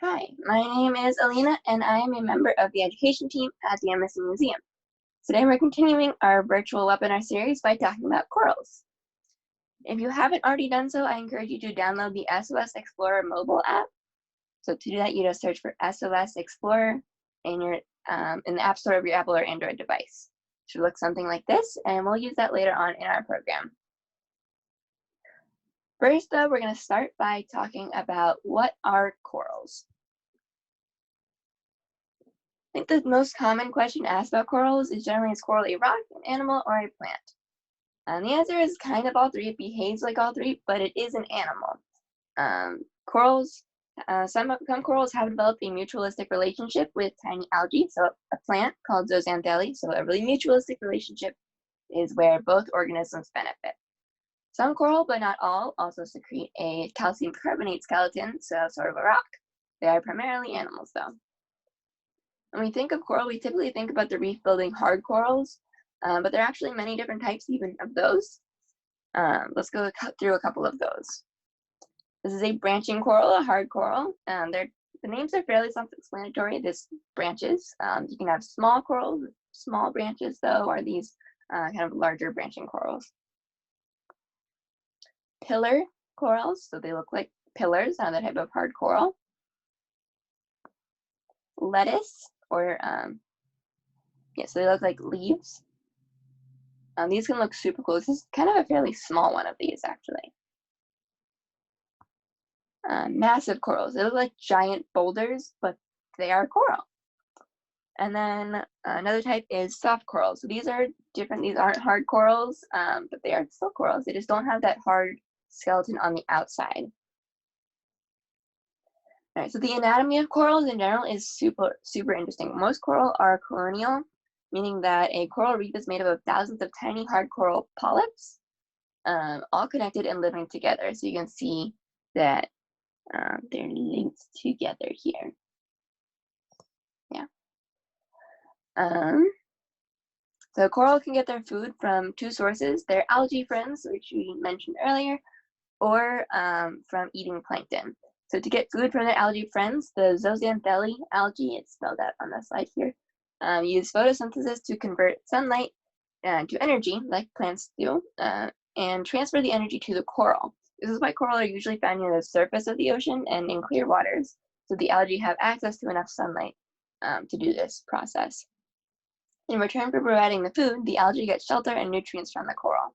Hi, my name is Alena, and I am a member of the education team at the MSU Museum. Today we're continuing our virtual webinar series by talking about corals. If you haven't already done so, I encourage you to download the SOS Explorer mobile app. So to do that, you just search for SOS Explorer in the App Store of your Apple or Android device. It should look something like this, and we'll use that later on in our program. First, though, we're going to start by talking about what are corals. I think the most common question asked about corals is generally, is coral a rock, an animal, or a plant? And the answer is kind of all three. It behaves like all three, but it is an animal. Some corals have developed a mutualistic relationship with tiny algae, so a plant called zooxanthellae, so a really mutualistic relationship is where both organisms benefit. Some coral, but not all, also secrete a calcium carbonate skeleton, so sort of a rock. They are primarily animals, though. When we think of coral, we typically think about the reef building hard corals, but there are actually many different types even of those. Let's go through a couple of those. This is a branching coral, a hard coral. The names are fairly self-explanatory. This branches. You can have small corals, small branches though, or these kind of larger branching corals. Pillar corals, so they look like pillars, that type of hard coral. Lettuce, or so they look like leaves. These can look super cool. This is kind of a fairly small one of these, actually. Massive corals. They look like giant boulders, but they are coral. And then another type is soft corals. So these are different. These aren't hard corals, but they are still corals. They just don't have that hard skeleton on the outside. All right, so the anatomy of corals in general is super interesting. Most coral are colonial, meaning that a coral reef is made up of thousands of tiny hard coral polyps, all connected and living together. So you can see that they're linked together here. Yeah. So coral can get their food from two sources. They're algae friends, which we mentioned earlier, or from eating plankton. So to get food from their algae friends, the zooxanthellae algae, it's spelled out on the slide here, use photosynthesis to convert sunlight to energy, like plants do, and transfer the energy to the coral. This is why coral are usually found near the surface of the ocean and in clear waters, so the algae have access to enough sunlight to do this process. In return for providing the food, the algae gets shelter and nutrients from the coral.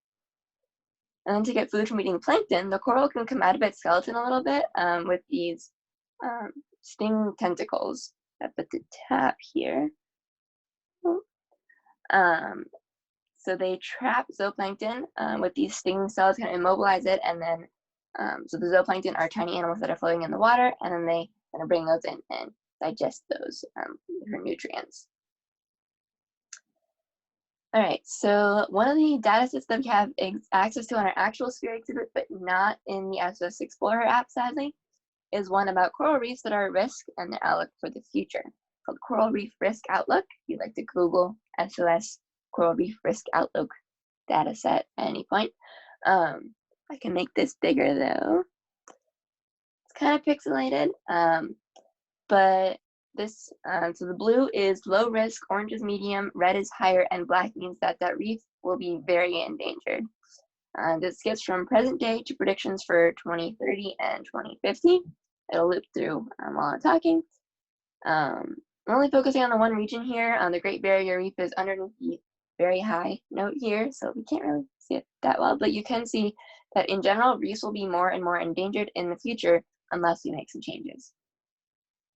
And then to get food from eating plankton, the coral can come out of its skeleton a little bit with these sting tentacles up at the top here. So they trap zooplankton with these stinging cells, kind of immobilize it, and then so the zooplankton are tiny animals that are floating in the water, and then they kind of bring those in and digest those for nutrients. All right, so one of the data sets that we have access to on our actual sphere exhibit, but not in the SOS Explorer app, sadly, is one about coral reefs that are at risk and their outlook for the future, called Coral Reef Risk Outlook. If you'd like to Google SOS Coral Reef Risk Outlook data set at any point. I can make this bigger though. It's kind of pixelated, but this, so the blue is low risk, orange is medium, red is higher, and black means that that reef will be very endangered. This gets from present day to predictions for 2030 and 2050. It'll loop through while I'm talking. We're only focusing on the one region here. The Great Barrier Reef is underneath the very high note here, so we can't really see it that well, but you can see that in general, reefs will be more and more endangered in the future unless we make some changes.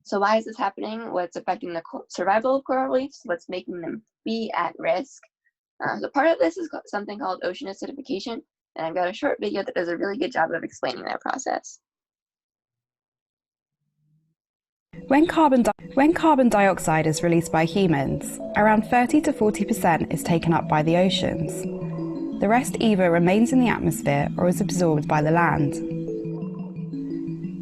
So why is this happening? What's affecting the survival of coral reefs? What's making them be at risk? So part of this is something called ocean acidification, and I've got a short video that does a really good job of explaining that process. When carbon dioxide is released by humans, around 30 to 40% is taken up by the oceans. The rest either remains in the atmosphere or is absorbed by the land.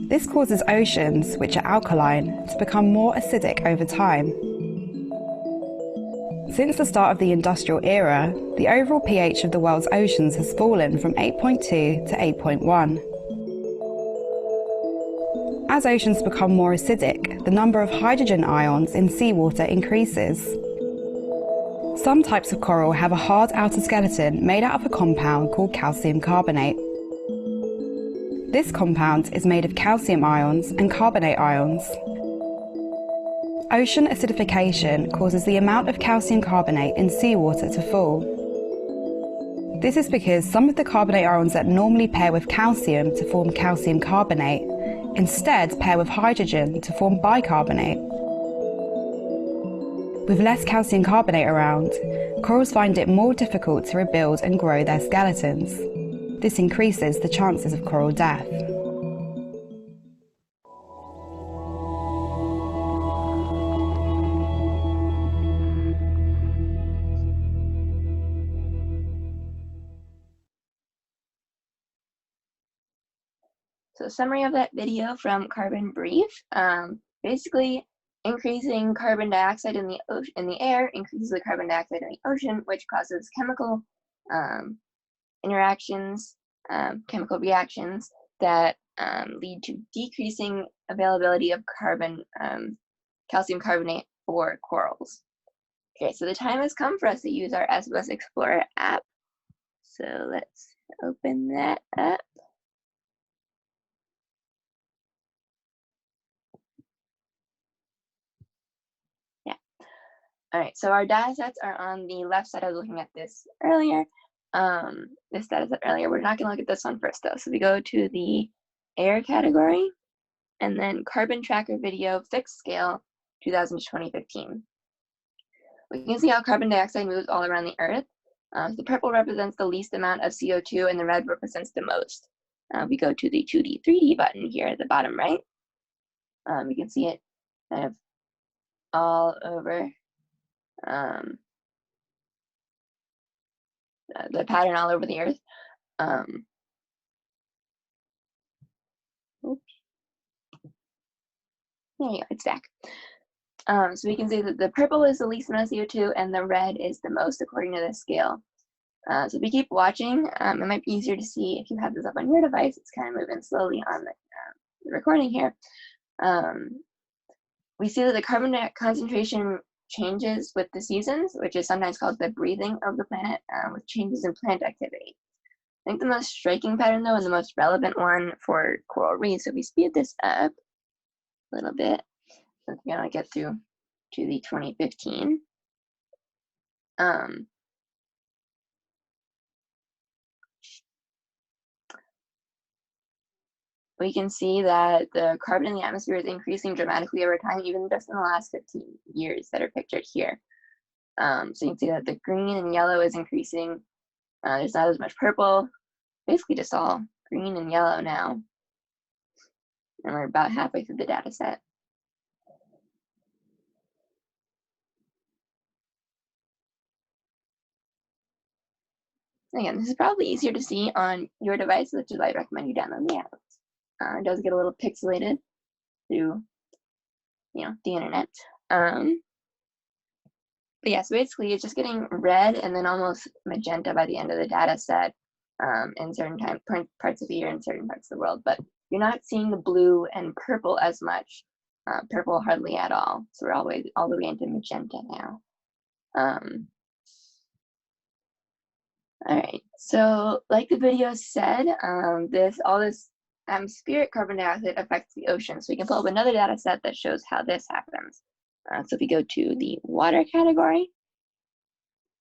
This causes oceans, which are alkaline, to become more acidic over time. Since the start of the industrial era, the overall pH of the world's oceans has fallen from 8.2 to 8.1. As oceans become more acidic, the number of hydrogen ions in seawater increases. Some types of coral have a hard outer skeleton made out of a compound called calcium carbonate. This compound is made of calcium ions and carbonate ions. Ocean acidification causes the amount of calcium carbonate in seawater to fall. This is because some of the carbonate ions that normally pair with calcium to form calcium carbonate instead pair with hydrogen to form bicarbonate. With less calcium carbonate around, corals find it more difficult to rebuild and grow their skeletons. This increases the chances of coral death. So summary of that video from Carbon Brief, basically increasing carbon dioxide in the air increases the carbon dioxide in the ocean, which causes chemical interactions, chemical reactions that lead to decreasing availability of calcium carbonate for corals. Okay, so the time has come for us to use our SBS Explorer app. So let's open that up. All right, so our data sets are on the left side. I was looking at this earlier. This data set earlier. We're not going to look at this one first, though. So we go to the air category, and then carbon tracker video fixed scale 2000 to 2015. We can see how carbon dioxide moves all around the Earth. The purple represents the least amount of CO2, and the red represents the most. We go to the 2D, 3D button here at the bottom right. We can see it kind of all over. The pattern all over the Earth. Oops. There you go, it's back. So we can see that the purple is the least amount of CO2 and the red is the most according to this scale. So if we keep watching, it might be easier to see if you have this up on your device. It's kind of moving slowly on the recording here. We see that the carbon concentration changes with the seasons, which is sometimes called the breathing of the planet, with changes in plant activity. I think the most striking pattern, though, and the most relevant one for coral reefs, so if we speed this up a little bit, so we're going to get through to the 2015. We can see that the carbon in the atmosphere is increasing dramatically over time, even just in the last 15 years that are pictured here. So you can see that the green and yellow is increasing. There's not as much purple, basically just all green and yellow now. And we're about halfway through the data set. Again, this is probably easier to see on your device, which is why I recommend you download the app. It does get a little pixelated through, the internet. But yeah, so basically it's just getting red and then almost magenta by the end of the data set in certain parts of the year in certain parts of the world. But you're not seeing the blue and purple as much, purple hardly at all. So we're all the way into magenta now. All right, so like the video said, all this atmospheric carbon dioxide affects the ocean. So we can pull up another data set that shows how this happens. So if we go to the water category,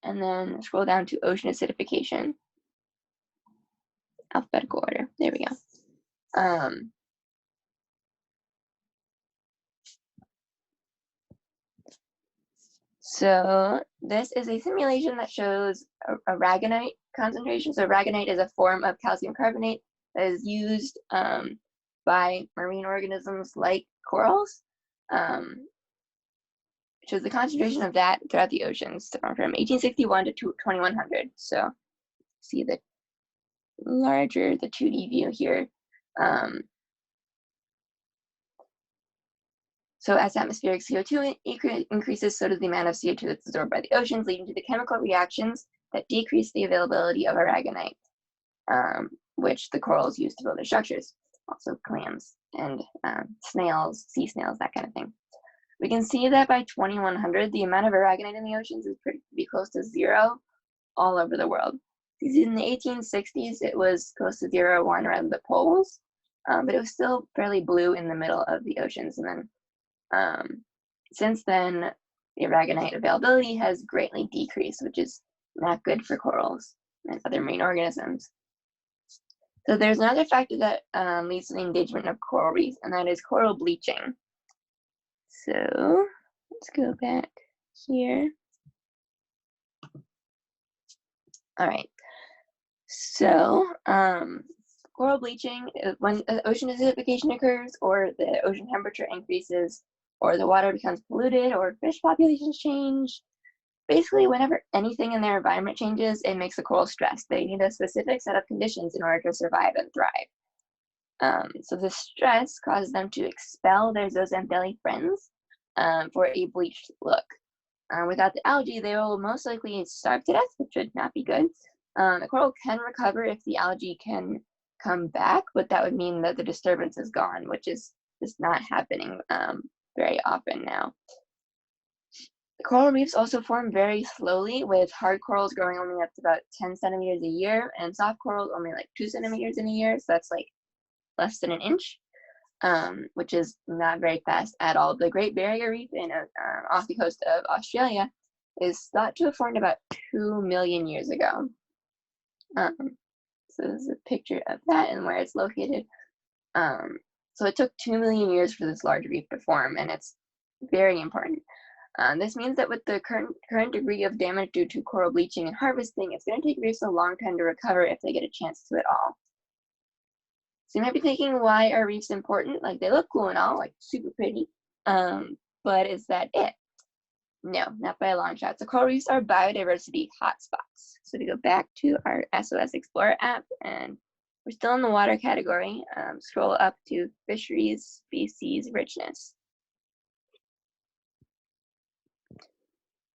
and then scroll down to ocean acidification, alphabetical order, there we go. So this is a simulation that shows aragonite concentration. So aragonite is a form of calcium carbonate that is used by marine organisms like corals. Shows the concentration of that throughout the oceans from 1861 to 2100. So see the larger, the 2D view here. So as atmospheric CO2 increases, so does the amount of CO2 that's absorbed by the oceans, leading to the chemical reactions that decrease the availability of aragonite, which the corals use to build their structures. also clams and snails, sea snails, that kind of thing. We can see that by 2100, the amount of aragonite in the oceans is pretty close to zero all over the world. In the 1860s, it was close to 0 or 1 around the poles, but it was still fairly blue in the middle of the oceans. And then since then, the aragonite availability has greatly decreased, which is not good for corals and other marine organisms. So there's another factor that leads to the endangerment of coral reefs, and that is coral bleaching. So let's go back here. All right. So coral bleaching is when ocean acidification occurs, or the ocean temperature increases, or the water becomes polluted, or fish populations change. Basically, whenever anything in their environment changes, it makes the coral stressed. They need a specific set of conditions in order to survive and thrive. So the stress causes them to expel their zooxanthellae friends for a bleached look. Without the algae, they will most likely starve to death, which would not be good. The coral can recover if the algae can come back, but that would mean that the disturbance is gone, which is just not happening very often now. The coral reefs also form very slowly, with hard corals growing only up to about 10 centimeters a year, and soft corals only like 2 centimeters in a year, so that's like less than an inch, which is not very fast at all. The Great Barrier Reef off the coast of Australia is thought to have formed about 2 million years ago. So this is a picture of that and where it's located. So it took 2 million years for this large reef to form, and it's very important. This means that with the current degree of damage due to coral bleaching and harvesting, it's going to take reefs a long time to recover if they get a chance to at all. So you might be thinking, why are reefs important? Like, they look cool and all, like super pretty, but is that it? No, not by a long shot. So coral reefs are biodiversity hotspots. So to go back to our SOS Explorer app, and we're still in the water category, scroll up to fisheries species richness.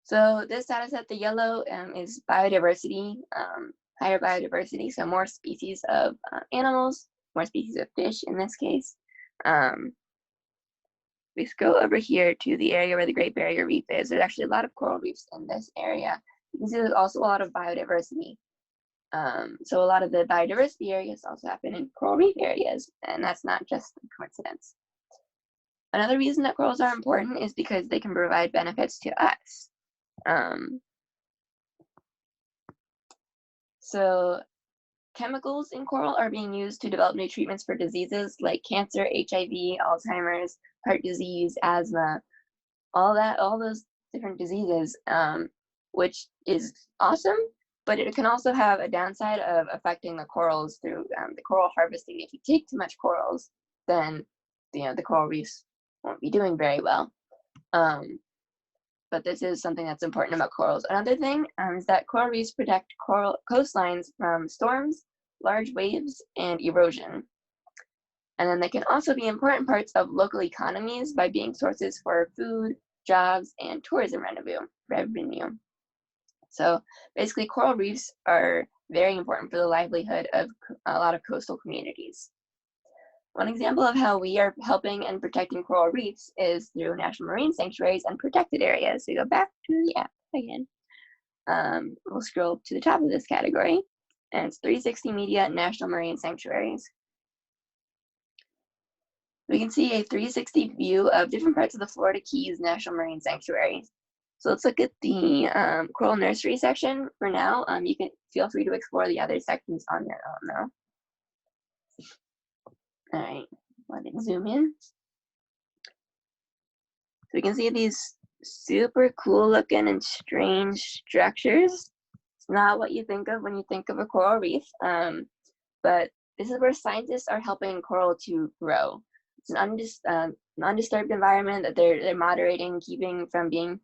So this data set, the yellow is biodiversity, higher biodiversity, so more species of animals, more species of fish in this case. We go over here to the area where the Great Barrier Reef is. There's actually a lot of coral reefs in this area. You can see there's also a lot of biodiversity. So a lot of the biodiversity areas also happen in coral reef areas, and that's not just a coincidence. Another reason that corals are important is because they can provide benefits to us. So chemicals in coral are being used to develop new treatments for diseases like cancer, HIV, Alzheimer's, heart disease, asthma, all those different diseases, which is awesome, but it can also have a downside of affecting the corals through the coral harvesting. If you take too much corals, then the coral reefs won't be doing very well. But this is something that's important about corals. Another thing is that coral reefs protect coral coastlines from storms, large waves, and erosion. And then they can also be important parts of local economies by being sources for food, jobs, and tourism revenue. So basically, coral reefs are very important for the livelihood of a lot of coastal communities. One example of how we are helping and protecting coral reefs is through national marine sanctuaries and protected areas. So we go back to the app again. We'll scroll to the top of this category, and it's 360 Media National Marine Sanctuaries. We can see a 360 view of different parts of the Florida Keys National Marine Sanctuary. So let's look at the coral nursery section for now. You can feel free to explore the other sections on your own though. All right, let me zoom in. So we can see these super cool looking and strange structures. It's not what you think of when you think of a coral reef, but this is where scientists are helping coral to grow. It's an undisturbed environment that they're moderating, keeping from being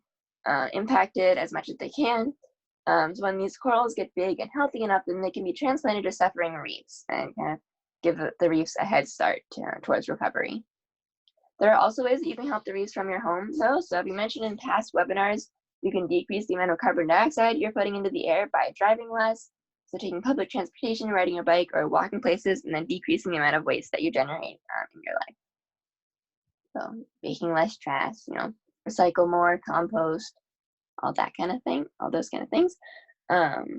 impacted as much as they can. So when these corals get big and healthy enough, then they can be transplanted to suffering reefs and kind of give the reefs a head start towards recovery. There are also ways that you can help the reefs from your home, though. So as we mentioned in past webinars, you can decrease the amount of carbon dioxide you're putting into the air by driving less, So taking public transportation, riding your bike, or walking places, and then decreasing the amount of waste that you generate in your life. So making less trash, recycle more, compost, all that kind of thing, all those kind of things. Alrighty.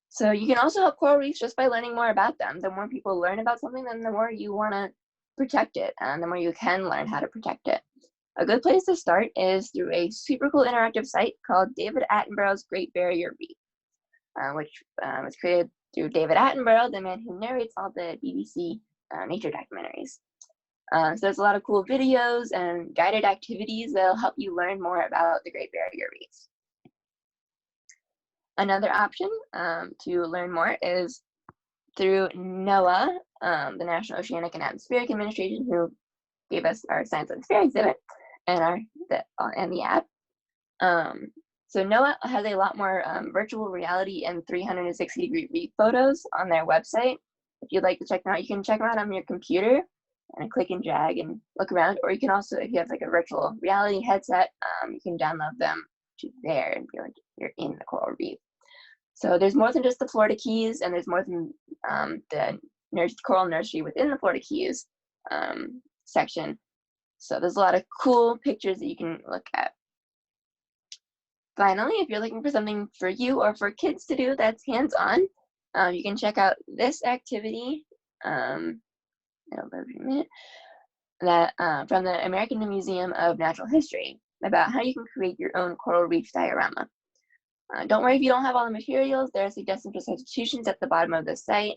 So you can also help coral reefs just by learning more about them. The more people learn about something, then the more you want to protect it, and the more you can learn how to protect it. A good place to start is through a super cool interactive site called David Attenborough's Great Barrier Reef, which was created through David Attenborough, the man who narrates all the BBC nature documentaries. So there's a lot of cool videos and guided activities that'll help you learn more about the Great Barrier Reef. Another option to learn more is through NOAA, the National Oceanic and Atmospheric Administration, who gave us our Science on the Sphere exhibit and the app. So NOAA has a lot more virtual reality and 360-degree reef photos on their website. If you'd like to check them out, you can check them out on your computer and click and drag and look around. Or you can also, if you have like a virtual reality headset, you can download them to there and feel like you're in the coral reef. So there's more than just the Florida Keys, and there's more than the coral nursery within the Florida Keys section. So there's a lot of cool pictures that you can look at. Finally, if you're looking for something for you or for kids to do that's hands-on, you can check out this activity from the American Museum of Natural History about how you can create your own coral reef diorama. Don't worry if you don't have all the materials. There are suggestions for substitutions at the bottom of the site,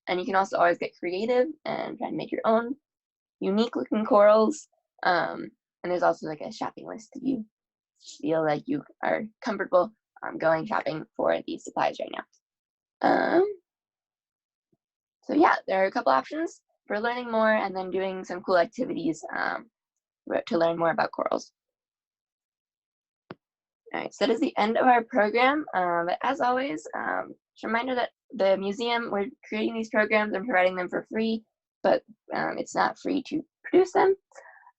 and you can also always get creative and try to make your own unique looking corals. And there's also like a shopping list if you feel like you are comfortable going shopping for these supplies right now. So yeah, there are a couple options for learning more and then doing some cool activities to learn more about corals. All right, so that is the end of our program. But as always, just a reminder that the museum, we're creating these programs and providing them for free, but it's not free to produce them.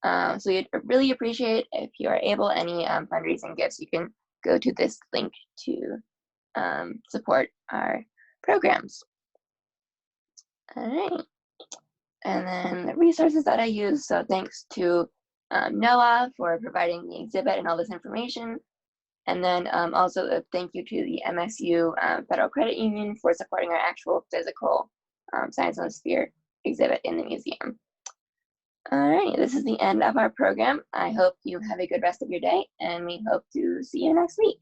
So we'd really appreciate if you are able, any fundraising gifts, you can go to this link to support our programs. All right. And then the resources that I use, so thanks to NOAA for providing the exhibit and all this information. And then also a thank you to the MSU Federal Credit Union for supporting our actual physical Science on the Sphere exhibit in the museum. All right, this is the end of our program. I hope you have a good rest of your day, and we hope to see you next week.